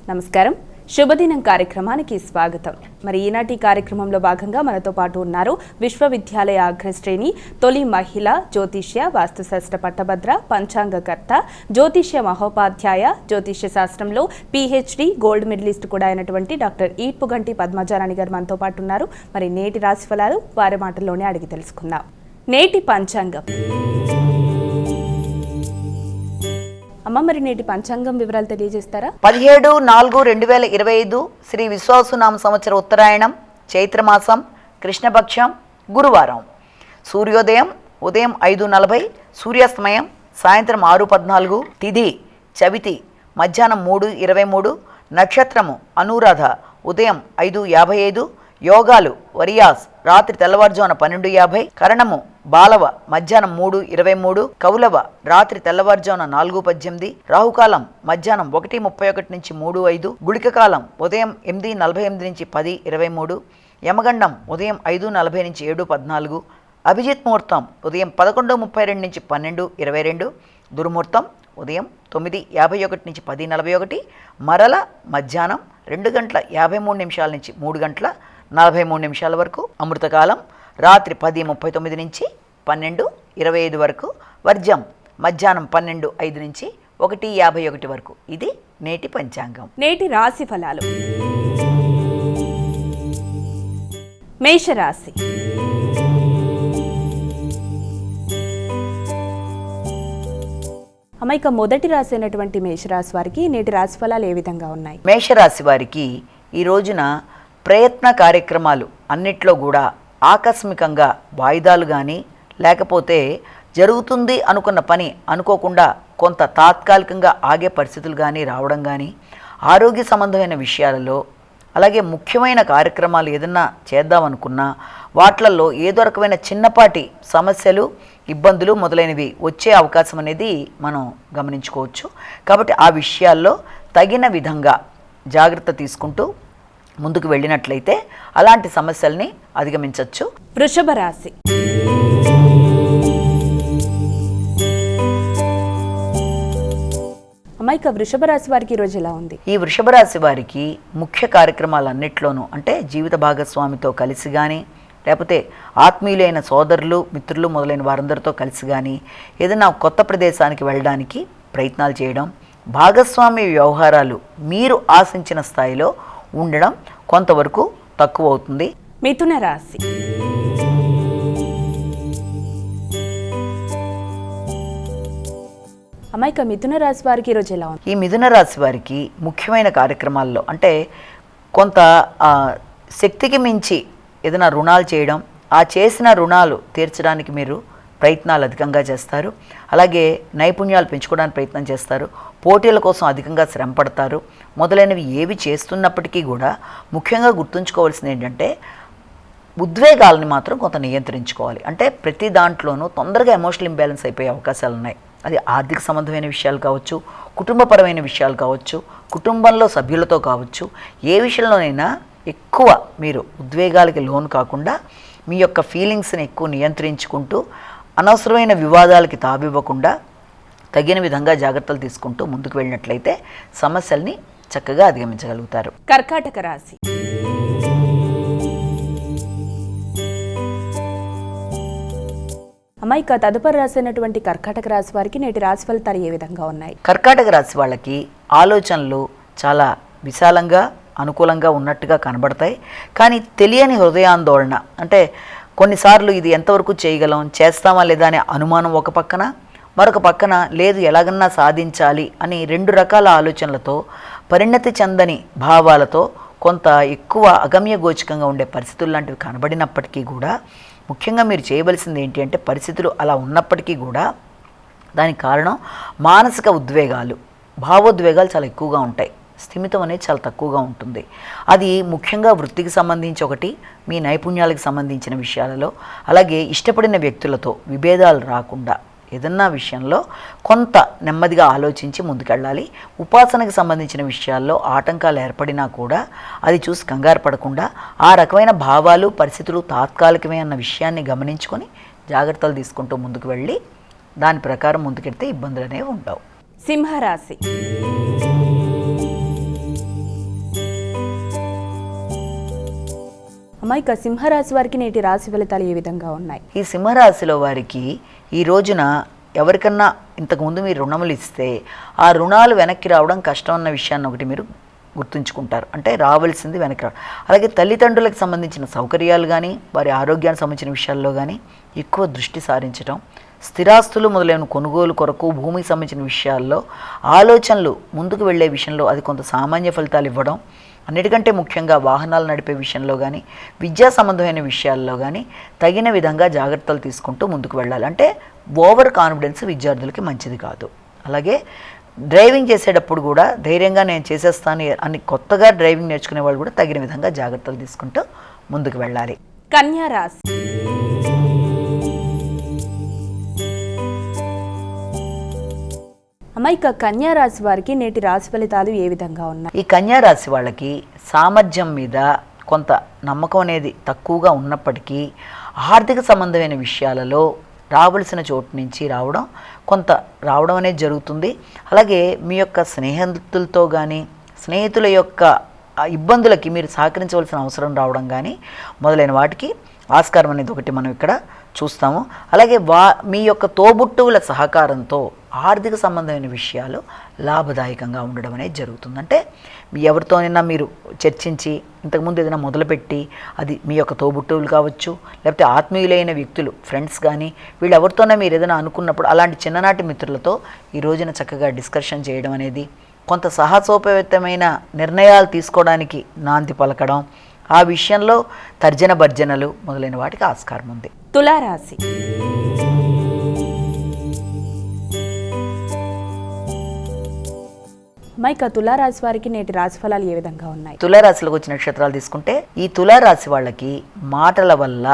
నమస్కారం. శుభదినం కార్యక్రమానికి స్వాగతం. మరి ఈనాటి కార్యక్రమంలో భాగంగా మనతో పాటు ఉన్నారు విశ్వవిద్యాలయ అగ్రశ్రేణి తొలి మహిళ జ్యోతిష్య వాస్తుశాస్త్ర పట్టభద్ర పంచాంగకర్త జ్యోతిష్య మహోపాధ్యాయ జ్యోతిష్య శాస్త్రంలో PhD గోల్డ్ మెడలిస్ట్ కూడా అయినటువంటి డాక్టర్ ఈట్పుగంటి పద్మజారాణి గారు మనతో పాటు ఉన్నారు. మరి నేటి రాశిఫలాలు వారి మాటల్లోనే అడిగి తెలుసుకుందాం. నేటి పంచాంగం. అమ్మ, మరి నేటి పంచాంగం వివరాలు తెలియజేస్తారా? 17/4/2025 శ్రీ విశ్వావసునామ సంవత్సర ఉత్తరాయణం చైత్రమాసం కృష్ణపక్షం గురువారం. సూర్యోదయం ఉదయం 5:40, సూర్యాస్తమయం సాయంత్రం 6:14, తిథి చవితి మధ్యాహ్నం 3:23, నక్షత్రము అనురాధ ఉదయం 5:55, యోగాలు వరియాస్ రాత్రి తెల్లవారుజామున 12:50, కరణము బాలవ మధ్యాహ్నం 3:23, కౌలవ రాత్రి తెల్లవారుజామున 4:18, రాహుకాలం మధ్యాహ్నం 1:31 నుంచి 3:05, గుళిక కాలం ఉదయం 8:48 నుంచి 10:23, యమగండం ఉదయం 5:40 నుంచి 7:14, అభిజిత్ ముహూర్తం ఉదయం 11:32 నుంచి 12:22, దుర్ముహూర్తం ఉదయం 9:51 నుంచి 10:41, మరల మధ్యాహ్నం 2:53 నుంచి 3:43 వరకు, అమృతకాలం రాత్రి 10:39 నుంచి 12:25 వరకు, వర్జం మధ్యాహ్నం 12:05 నుంచి 1:51 వరకు. ఇది నేటి పంచాంగం. నేటి రాశి ఫలాలు. మేషరాశి. అమ్మాయిక మొదటి రాశి అయినటువంటి మేషరాశి వారికి నేటి రాశి ఫలాలు ఏ విధంగా ఉన్నాయి? మేషరాశి వారికి ఈ రోజున ప్రయత్న కార్యక్రమాలు అన్నిట్లో కూడా ఆకస్మికంగా వాయిదాలు కానీ లేకపోతే జరుగుతుంది అనుకున్న పని అనుకోకుండా కొంత తాత్కాలికంగా ఆగే పరిస్థితులు కానీ రావడం కానీ, ఆరోగ్య సంబంధమైన విషయాలలో అలాగే ముఖ్యమైన కార్యక్రమాలు ఏదన్నా చేద్దామనుకున్నా వాట్లలో ఏదో రకమైన చిన్నపాటి సమస్యలు ఇబ్బందులు మొదలైనవి వచ్చే అవకాశం అనేది మనం గమనించుకోవచ్చు. కాబట్టి ఆ విషయాల్లో తగిన విధంగా జాగ్రత్త తీసుకుంటూ ముందుకు వెళ్ళినట్లయితే అలాంటి సమస్యల్ని అధిగమించవచ్చు. వృషభ రాశి. అమ్మాయిక వృషభ రాశి వారికి ఈరోజు ఎలా ఉంది? ఈ వృషభ రాశి వారికి ముఖ్య కార్యక్రమాలన్నిట్లోనూ అంటే జీవిత భాగస్వామితో కలిసి కానీ లేకపోతే ఆత్మీయులైన సోదరులు మిత్రులు మొదలైన వారందరితో కలిసి కానీ ఏదైనా కొత్త ప్రదేశానికి వెళ్ళడానికి ప్రయత్నాలు చేయడం, భాగస్వామి వ్యవహారాలు మీరు ఆశించిన స్థాయిలో ఉండడం కొంతవరకు తక్కువ అవుతుంది. మిథున రాశి. అమ్మాయిక మిథున రాశి వారికి ఈరోజు ఎలా ఉంది? ఈ మిథున రాశి వారికి ముఖ్యమైన కార్యక్రమాల్లో అంటే కొంత శక్తికి మించి ఏదైనా రుణాలు చేయడం, ఆ చేసిన రుణాలు తీర్చడానికి మీరు ప్రయత్నాలు అధికంగా చేస్తారు. అలాగే నైపుణ్యాలు పెంచుకోవడానికి ప్రయత్నం చేస్తారు. పోటీల కోసం అధికంగా శ్రమ పడతారు. మొదలైనవి ఏవి చేస్తున్నప్పటికీ కూడా ముఖ్యంగా గుర్తుంచుకోవాల్సింది ఏంటంటే ఉద్వేగాలని మాత్రం కొంత నియంత్రించుకోవాలి. అంటే ప్రతి దాంట్లోనూ తొందరగా ఎమోషనల్ ఇంబ్యాలెన్స్ అయిపోయే అవకాశాలు ఉన్నాయి. అది ఆర్థిక సంబంధమైన విషయాలు కావచ్చు, కుటుంబపరమైన విషయాలు కావచ్చు, కుటుంబంలో సభ్యులతో కావచ్చు, ఏ విషయంలోనైనా ఎక్కువ మీరు ఉద్వేగాలకి లోను కాకుండా మీ యొక్క ఫీలింగ్స్ని ఎక్కువ నియంత్రించుకుంటూ అనవసరమైన వివాదాలకి తావివ్వకుండా తగిన విధంగా జాగ్రత్తలు తీసుకుంటూ ముందుకు వెళ్ళినట్లయితే సమస్యల్ని చక్కగా అధిగమించగలుగుతారు. కర్కాటక రాశి. అమ్మాయిక తదుపరి రాశి అయినటువంటి కర్కాటక రాశి వారికి నేటి రాశి ఫలితాలు ఏ విధంగా ఉన్నాయి? కర్కాటక రాశి వాళ్ళకి ఆలోచనలు చాలా విశాలంగా అనుకూలంగా ఉన్నట్టుగా కనబడతాయి. కానీ తెలియని హృదయాందోళన అంటే కొన్నిసార్లు ఇది ఎంతవరకు చేయగలం, చేస్తామా లేదా అనే అనుమానం ఒక పక్కన, మరొక పక్కన లేదు ఎలాగన్నా సాధించాలి అని రెండు రకాల ఆలోచనలతో పరిణతి చెందని భావాలతో కొంత ఎక్కువ అగమ్యగోచకంగా ఉండే పరిస్థితులు లాంటివి కనబడినప్పటికీ కూడా ముఖ్యంగా మీరు చేయవలసింది ఏంటి అంటే పరిస్థితులు అలా ఉన్నప్పటికీ కూడా దానికి కారణం మానసిక ఉద్వేగాలు, భావోద్వేగాలు చాలా ఎక్కువగా ఉంటాయి. స్థిమితం అనేది చాలా తక్కువగా ఉంటుంది. అది ముఖ్యంగా వృత్తికి సంబంధించి ఒకటి, మీ నైపుణ్యాలకు సంబంధించిన విషయాలలో, అలాగే ఇష్టపడిన వ్యక్తులతో విభేదాలు రాకుండా ఏదన్నా విషయంలో కొంత నెమ్మదిగా ఆలోచించి ముందుకెళ్ళాలి. ఉపాసనకు సంబంధించిన విషయాల్లో ఆటంకాలు ఏర్పడినా కూడా అది చూసి కంగారు పడకుండా ఆ రకమైన భావాలు పరిస్థితులు తాత్కాలికమే అన్న విషయాన్ని గమనించుకొని జాగ్రత్తలు తీసుకుంటూ ముందుకు వెళ్ళి దాని ప్రకారం ముందుకెళ్తే ఇబ్బందులు అనేవి ఉండవు. సింహరాశి. అమ్మాయిక సింహరాశి వారికి నేటి రాశి ఫలితాలు ఏ విధంగా ఉన్నాయి? ఈ సింహరాశిలో వారికి ఈ రోజున ఎవరికన్నా ఇంతకుముందు మీరు రుణములు ఇస్తే ఆ రుణాలు వెనక్కి రావడం కష్టం అన్న విషయాన్ని ఒకటి మీరు గుర్తుంచుకుంటారు. అంటే రావాల్సింది వెనక్కి రావడం. అలాగే తల్లిదండ్రులకు సంబంధించిన సౌకర్యాలు కానీ వారి ఆరోగ్యానికి సంబంధించిన విషయాల్లో కానీ ఎక్కువ దృష్టి సారించడం, స్థిరాస్తులు మొదలైన కొనుగోలు కొరకు భూమికి సంబంధించిన విషయాల్లో ఆలోచనలు ముందుకు వెళ్ళే విషయంలో అది కొంత సామాన్య ఫలితాలు ఇవ్వడం, అన్నిటికంటే ముఖ్యంగా వాహనాలు నడిపే విషయంలో కానీ విద్యా సంబంధమైన విషయాల్లో కానీ తగిన విధంగా జాగ్రత్తలు తీసుకుంటూ ముందుకు వెళ్ళాలి. అంటే ఓవర్ కాన్ఫిడెన్స్ విద్యార్థులకి మంచిది కాదు. అలాగే డ్రైవింగ్ చేసేటప్పుడు కూడా ధైర్యంగా నేను చేసేస్తాను అని కొత్తగా డ్రైవింగ్ నేర్చుకునే వాళ్ళు కూడా తగిన విధంగా జాగ్రత్తలు తీసుకుంటూ ముందుకు వెళ్ళాలి. కన్యా రాశి. అమ్మాయిక కన్యా రాశి వారికి నేటి రాశి ఫలితాలు ఏ విధంగా ఉన్నాయి? ఈ కన్యా రాశి వాళ్ళకి సామర్థ్యం మీద కొంత నమ్మకం అనేది తక్కువగా ఉన్నప్పటికీ ఆర్థిక సంబంధమైన విషయాలలో రావలసిన చోటు నుంచి కొంత రావడం అనేది జరుగుతుంది. అలాగే మీ యొక్క స్నేహితులతో కానీ స్నేహితుల యొక్క ఇబ్బందులకి మీరు సహకరించవలసిన అవసరం రావడం కానీ మొదలైన వాటికి ఆస్కారం అనేది ఒకటి మనం ఇక్కడ చూస్తాము. అలాగే మీ యొక్క తోబుట్టువుల సహకారంతో ఆర్థిక సంబంధమైన విషయాలు లాభదాయకంగా ఉండడం అనేది జరుగుతుంది. అంటే ఎవరితోనైనా మీరు చర్చించి ఇంతకుముందు ఏదైనా మొదలుపెట్టి అది మీ యొక్క తోబుట్టువులు కావచ్చు, లేకపోతే ఆత్మీయులైన వ్యక్తులు ఫ్రెండ్స్ కానీ వీళ్ళెవరితోనే మీరు ఏదైనా అనుకున్నప్పుడు అలాంటి చిన్ననాటి మిత్రులతో ఈ రోజున చక్కగా డిస్కషన్ చేయడం అనేది, కొంత సాహసోపేతమైన నిర్ణయాలు తీసుకోవడానికి నాంది పలకడం, ఆ విషయంలో తర్జన భర్జనలు మొదలైన వాటికి ఆస్కారం ఉంది. తులారాశి. మైక తులారాశి వారికి నేటి రాశి ఫలాలు ఏ విధంగా ఉన్నాయి? తులారాశిలోకి వచ్చిన నక్షత్రాలు తీసుకుంటే ఈ తులారాశి వాళ్ళకి మాటల వల్ల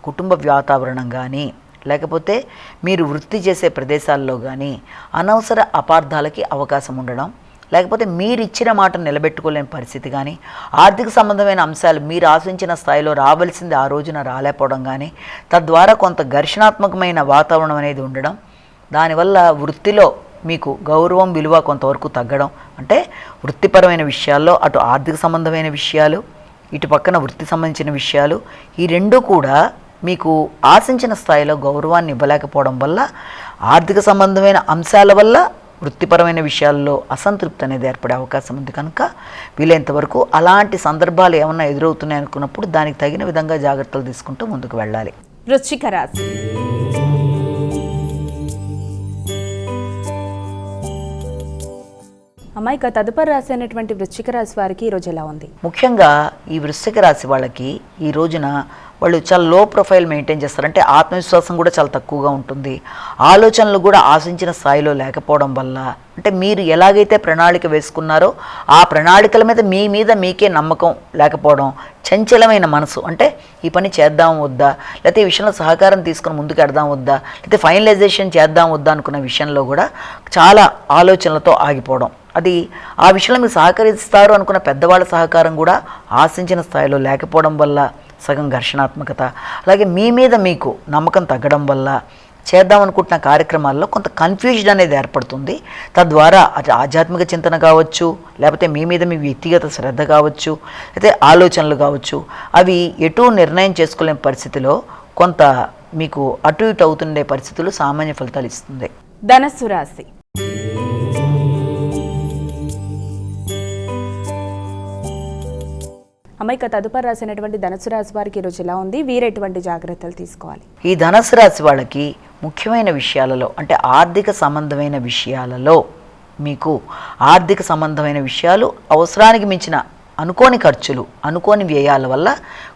కుటుంబ వాతావరణం కానీ లేకపోతే మీరు వృత్తి చేసే ప్రదేశాల్లో కానీ అనవసర అపార్థాలకి అవకాశం ఉండడం, లేకపోతే మీరు ఇచ్చిన మాటను నిలబెట్టుకోలేని పరిస్థితి కానీ, ఆర్థిక సంబంధమైన అంశాలు మీరు ఆశించిన స్థాయిలో రావాల్సింది ఆ రోజున రాలేకపోవడం కానీ, తద్వారా కొంత ఘర్షణాత్మకమైన వాతావరణం అనేది ఉండడం, దానివల్ల వృత్తిలో మీకు గౌరవం విలువ కొంతవరకు తగ్గడం. అంటే వృత్తిపరమైన విషయాల్లో అటు ఆర్థిక సంబంధమైన విషయాలు ఇటు పక్కన వృత్తి సంబంధించిన విషయాలు ఈ రెండూ కూడా మీకు ఆశించిన స్థాయిలో గౌరవాన్ని ఇవ్వలేకపోవడం వల్ల ఆర్థిక సంబంధమైన అంశాల వల్ల వృత్తిపరమైన విషయాల్లో అసంతృప్తి అనేది ఏర్పడే అవకాశం ఉంది. కనుక వీలైనంత వరకు అలాంటి సందర్భాలు ఏమన్నా ఎదురవుతున్నాయి అనుకున్నప్పుడు దానికి తగిన విధంగా జాగ్రత్తలు తీసుకుంటూ ముందుకు వెళ్ళాలి. వృశ్చిక రాశి. అమ్మాయిక తదుపరి రాశి అయినటువంటి వృశ్చిక రాశి వారికి ఈరోజు ఎలా ఉంది? ముఖ్యంగా ఈ వృశ్చిక రాశి వాళ్ళకి ఈ రోజున వాళ్ళు చాలా లో ప్రొఫైల్ మెయింటైన్ చేస్తారంటే ఆత్మవిశ్వాసం కూడా చాలా తక్కువగా ఉంటుంది. ఆలోచనలు కూడా ఆశించిన స్థాయిలో లేకపోవడం వల్ల, అంటే మీరు ఎలాగైతే ప్రణాళిక వేసుకున్నారో ఆ ప్రణాళికల మీద మీకే నమ్మకం లేకపోవడం, చంచలమైన మనసు, అంటే ఈ పని చేద్దాం వద్దా, లేకపోతే ఈ విషయంలో సహకారం తీసుకుని ముందుకు వెడదాం వద్దా, లేకపోతే ఫైనలైజేషన్ చేద్దాం వద్దా అనుకున్న విషయంలో కూడా చాలా ఆలోచనలతో ఆగిపోవడం, అది ఆ విషయంలో మీరు సహకరిస్తారు అనుకున్న పెద్దవాళ్ళ సహకారం కూడా ఆశించిన స్థాయిలో లేకపోవడం వల్ల సగం ఘర్షణాత్మకత, అలాగే మీ మీద మీకు నమ్మకం తగ్గడం వల్ల చేద్దామనుకుంటున్న కార్యక్రమాల్లో కొంత కన్ఫ్యూజన్ అనేది ఏర్పడుతుంది. తద్వారా అది ఆధ్యాత్మిక చింతన కావచ్చు, లేకపోతే మీ మీద మీ వ్యక్తిగత శ్రద్ధ కావచ్చు, అయితే ఆలోచనలు కావచ్చు, అవి ఎటు నిర్ణయం చేసుకోలేని పరిస్థితిలో కొంత మీకు అటు ఇటు అవుతుండే పరిస్థితులు సామాన్య ఫలితాలు ఇస్తుంది. ధనస్సు రాశి. అమ్మాయిక తదుపరి రాసినటువంటి ధనుసు రాశి వారికి ఈరోజు ఎలా ఉంది? వీరెటువంటి జాగ్రత్తలు తీసుకోవాలి? ఈ ధనుసు రాశి వాళ్ళకి ముఖ్యమైన విషయాలలో, అంటే ఆర్థిక సంబంధమైన విషయాలలో మీకు ఆర్థిక సంబంధమైన విషయాలు అవసరానికి మించిన అనుకోని ఖర్చులు, అనుకోని వ్యయాల వల్ల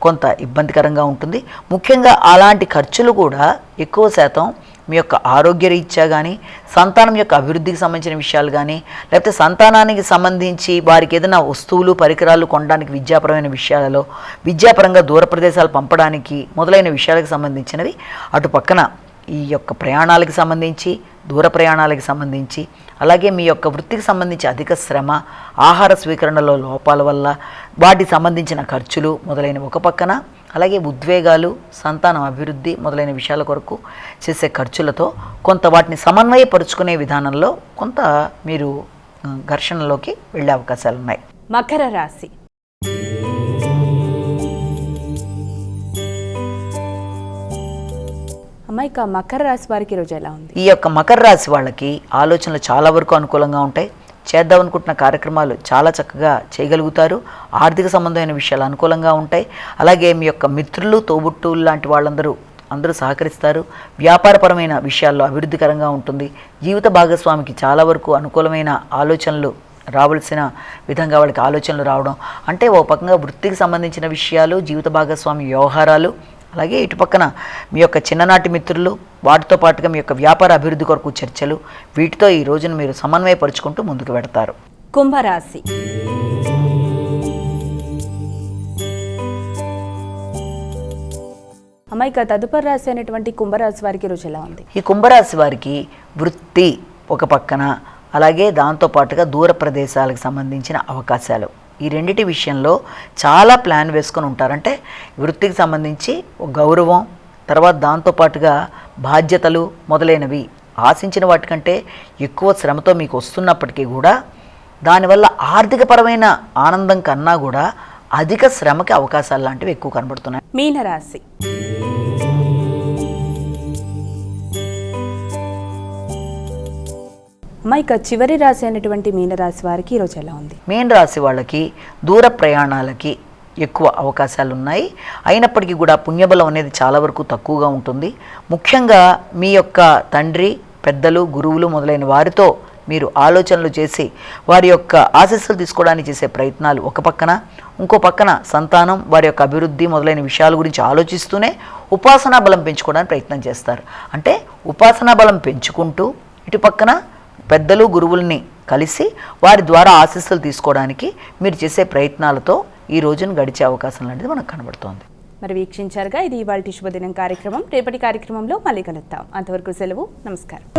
కొంత ఇబ్బందికరంగా ఉంటుంది. ముఖ్యంగా అలాంటి ఖర్చులు కూడా ఎక్కువ శాతం మీ యొక్క ఆరోగ్యరీత్యా కానీ, సంతానం యొక్క అభివృద్ధికి సంబంధించిన విషయాలు కానీ, లేకపోతే సంతానానికి సంబంధించి వారికి ఏదైనా వస్తువులు పరికరాలు కొనడానికి విద్యాపరమైన విషయాలలో, విద్యాపరంగా దూర ప్రదేశాలు పంపడానికి మొదలైన విషయాలకు సంబంధించినవి, అటు పక్కన ఈ యొక్క ప్రయాణాలకు సంబంధించి, దూర ప్రయాణాలకు సంబంధించి, అలాగే మీ యొక్క వృత్తికి సంబంధించి అధిక శ్రమ, ఆహార స్వీకరణలో లోపాల వల్ల వాటికి సంబంధించిన ఖర్చులు మొదలైన ఒక పక్కన, అలాగే ఉద్వేగాలు, సంతానం అభివృద్ధి మొదలైన విషయాల కొరకు చేసే ఖర్చులతో కొంత వాటిని సమన్వయపరుచుకునే విధానంలో కొంత మీరు ఘర్షణలోకి వెళ్ళే అవకాశాలు ఉన్నాయి. మకర రాశి. అమ్మ ఇక మకర రాశి వారికి ఈరోజు ఎలా ఉంది? ఈ యొక్క మకర రాశి వాళ్ళకి ఆలోచనలు చాలా వరకు అనుకూలంగా ఉంటాయి. చేద్దాం అనుకుంటున్న కార్యక్రమాలు చాలా చక్కగా చేయగలుగుతారు. ఆర్థిక సంబంధమైన విషయాలు అనుకూలంగా ఉంటాయి. అలాగే మీ యొక్క మిత్రులు, తోబుట్టువులు లాంటి వాళ్ళందరూ సహకరిస్తారు. వ్యాపారపరమైన విషయాల్లో అభివృద్ధికరంగా ఉంటుంది. జీవిత భాగస్వామికి చాలా వరకు అనుకూలమైన ఆలోచనలు రావాల్సిన విధంగా వాళ్ళకి ఆలోచనలు రావడం, అంటే ఓ పక్కగా వృత్తికి సంబంధించిన విషయాలు, జీవిత భాగస్వామి వ్యవహారాలు, అలాగే ఇటు పక్కన మీ యొక్క చిన్ననాటి మిత్రులు, వాటితో పాటుగా మీ యొక్క వ్యాపార అభివృద్ధి కొరకు చర్చలు, వీటితో ఈ రోజును మీరు సమన్వయపరుచుకుంటూ ముందుకు పెడతారు. కుంభరాశి. అమ్మ ఇక తదుపరి రాశి అయినటువంటి కుంభరాశి వారికి ఈరోజు ఎలా ఉంది? ఈ కుంభరాశి వారికి వృత్తి ఒక పక్కన, అలాగే దాంతోపాటుగా దూర ప్రదేశాలకు సంబంధించిన అవకాశాలు, ఈ రెండిటి విషయంలో చాలా ప్లాన్ వేసుకొని ఉంటారంటే వృత్తికి సంబంధించి ఒక గౌరవం, తర్వాత దాంతోపాటుగా బాధ్యతలు మొదలైనవి ఆశించిన వాటికంటే ఎక్కువ శ్రమతో మీకు వస్తున్నప్పటికీ కూడా దానివల్ల ఆర్థికపరమైన ఆనందం కన్నా కూడా అధిక శ్రమకి అవకాశాలు లాంటివి ఎక్కువ కనబడుతున్నాయి. మీనరాశి. అమ్మ ఇక చివరి రాశి అయినటువంటి మీనరాశి వారికి ఈరోజు ఎలా ఉంది? మీన రాశి వాళ్ళకి దూర ప్రయాణాలకి ఎక్కువ అవకాశాలు ఉన్నాయి. అయినప్పటికీ కూడా పుణ్యబలం అనేది చాలా వరకు తక్కువగా ఉంటుంది. ముఖ్యంగా మీ యొక్క తండ్రి, పెద్దలు, గురువులు మొదలైన వారితో మీరు ఆలోచనలు చేసి వారి యొక్క ఆశీస్సులు తీసుకోవడానికి చేసే ప్రయత్నాలు ఒక పక్కన, ఇంకో పక్కన సంతానం, వారి యొక్క అభివృద్ధి మొదలైన విషయాల గురించి ఆలోచిస్తూనే ఉపాసనా బలం పెంచుకోవడానికి ప్రయత్నం చేస్తారు. అంటే ఉపాసనా బలం పెంచుకుంటూ ఇటు పక్కన పెద్దలు, గురువుల్ని కలిసి వారి ద్వారా ఆశీస్సులు తీసుకోవడానికి మీరు చేసే ప్రయత్నాలతో ఈ రోజును గడిచే అవకాశం లాంటిది మనకు కనబడుతోంది. మరి వీక్షించారుగా, ఇది ఇవాల్టి శుభదినం కార్యక్రమం. రేపటి కార్యక్రమంలో మళ్ళీ కలుద్దాం. అంతవరకు సెలవు. నమస్కారం.